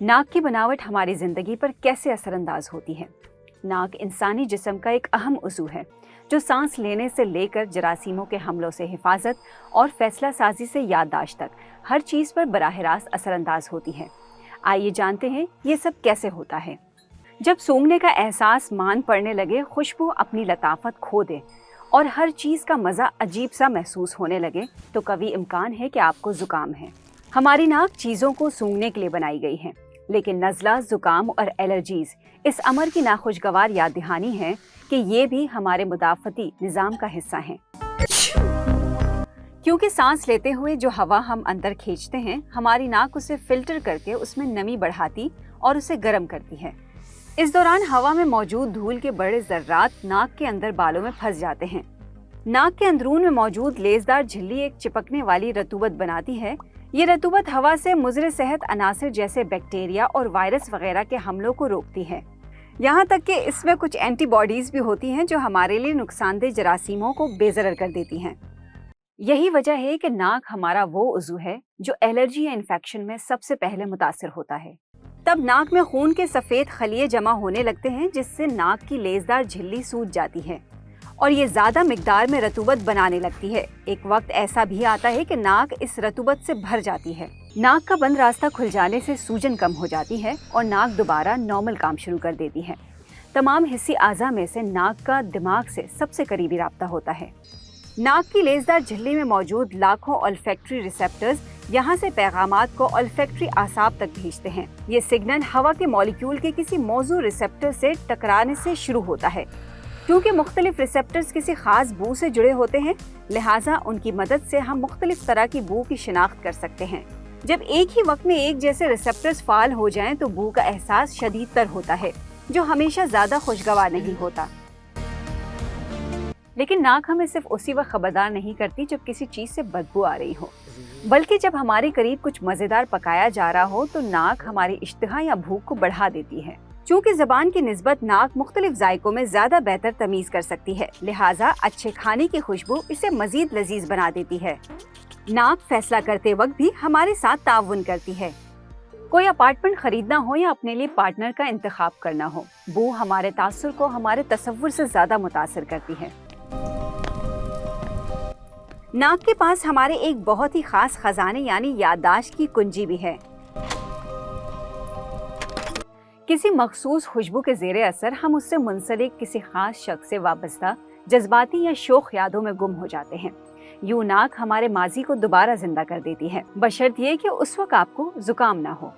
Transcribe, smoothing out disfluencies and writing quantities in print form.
नाक की बनावट हमारी ज़िंदगी पर कैसे असरअंदाज होती है? नाक इंसानी जिस्म का एक अहम उज़ू है जो सांस लेने से लेकर जरासीमों के हमलों से हिफाजत और फैसला साजी से याददाश्त तक हर चीज़ पर बराह रास्त असरअंदाज होती है। आइए जानते हैं ये सब कैसे होता है। जब सूंघने का एहसास मान पड़ने लगे, खुशबू अपनी लताफत खो दे और हर चीज़ का मज़ा अजीब सा महसूस होने लगे, तो कभी इम्कान है कि आपको ज़ुकाम है। हमारी नाक चीज़ों को सूंघने के लिए बनाई गई है, लेकिन नज़ला, ज़ुकाम और एलर्जीज़ इस अमर की नाखुशगवार याद दहानी है कि ये भी हमारे मुदाफ़ती निज़ाम का हिस्सा हैं। क्योंकि सांस लेते हुए जो हवा हम अंदर खींचते हैं, हमारी नाक उसे फ़िल्टर करके उसमें नमी बढ़ाती और उसे गर्म करती है। इस दौरान हवा में मौजूद धूल के बड़े ज़र्रात नाक के अंदर बालों में फंस जाते हैं। नाक के अंदरून में मौजूद लेज़दार झिल्ली एक चिपकने वाली रतूबत बनाती है। ये रतूबत हवा से मुज़र सेहत अनासिर जैसे बैक्टीरिया और वायरस वगैरह के हमलों को रोकती है। यहाँ तक कि इसमें कुछ एंटीबॉडीज़ भी होती हैं जो हमारे लिए नुकसानदेह जरासीमों को बेज़रर कर देती हैं। यही वजह है कि नाक हमारा वो उज़ू है जो एलर्जी या इन्फेक्शन में सबसे पहले मुतासिर होता है। तब नाक में खून के सफ़ेद खलिए जमा होने लगते हैं, जिससे नाक की लेज़दार झिल्ली सूज जाती है और ये ज़्यादा मिकदार में रतूबत बनाने लगती है। एक वक्त ऐसा भी आता है कि नाक इस रतूबत से भर जाती है। नाक का बंद रास्ता खुल जाने से सूजन कम हो जाती है और नाक दोबारा नॉर्मल काम शुरू कर देती है। तमाम हिस्सी आज़ा में से नाक का दिमाग से सबसे करीबी राब्ता होता है। नाक की लेज़दार झिल्ली में मौजूद लाखों ऑल्फैक्टरी रिसेप्टर्स यहाँ से पैगामात को ऑल्फैक्टरी आसाब तक भेजते हैं। ये सिग्नल हवा के मॉलिक्यूल के किसी मौजू रिसेप्टर से टकराने से शुरू होता है। क्योंकि मुख्तलिफ रिसेप्टर्स किसी खास बू से जुड़े होते हैं, लिहाजा उनकी मदद से हम मुख्तलिफ तरह की बू की शिनाख्त कर सकते हैं। जब एक ही वक्त में एक जैसे रिसेप्टर्स फाल हो जाएं, तो बू का एहसास शदीद तर होता है, जो हमेशा ज़्यादा खुशगवार नहीं होता। लेकिन नाक हमें सिर्फ उसी वक्त खबरदार नहीं करती जब किसी चीज़ से बदबू आ रही हो, बल्कि जब हमारे करीब कुछ मज़ेदार पकाया जा रहा हो तो नाक हमारी इश्तिहा या भूख को बढ़ा देती है। चूँकि ज़बान की निस्बत नाक मुख्तलिफ जायकों में ज़्यादा बेहतर तमीज़ कर सकती है, लिहाजा अच्छे खाने की खुशबू इसे मज़ीद लजीज बना देती है। नाक फैसला करते वक्त भी हमारे साथ ताउन करती है। कोई अपार्टमेंट खरीदना हो या अपने लिए पार्टनर का इंतखाब करना हो, बू हमारे तासुर को हमारे तसव्वुर से ज़्यादा मुतासिर करती है। नाक के पास हमारे एक बहुत ही खास खजाने यानी याददाश्त की कुंजी भी है। किसी मखसूस खुशबू के ज़ेरे असर हम उससे मुंसलिक किसी खास शख्स से वाबस्ता जज्बाती या शौक यादों में गुम हो जाते हैं। यूं नाक हमारे माजी को दोबारा जिंदा कर देती है, बशर्त ये कि उस वक्त आपको जुकाम ना हो।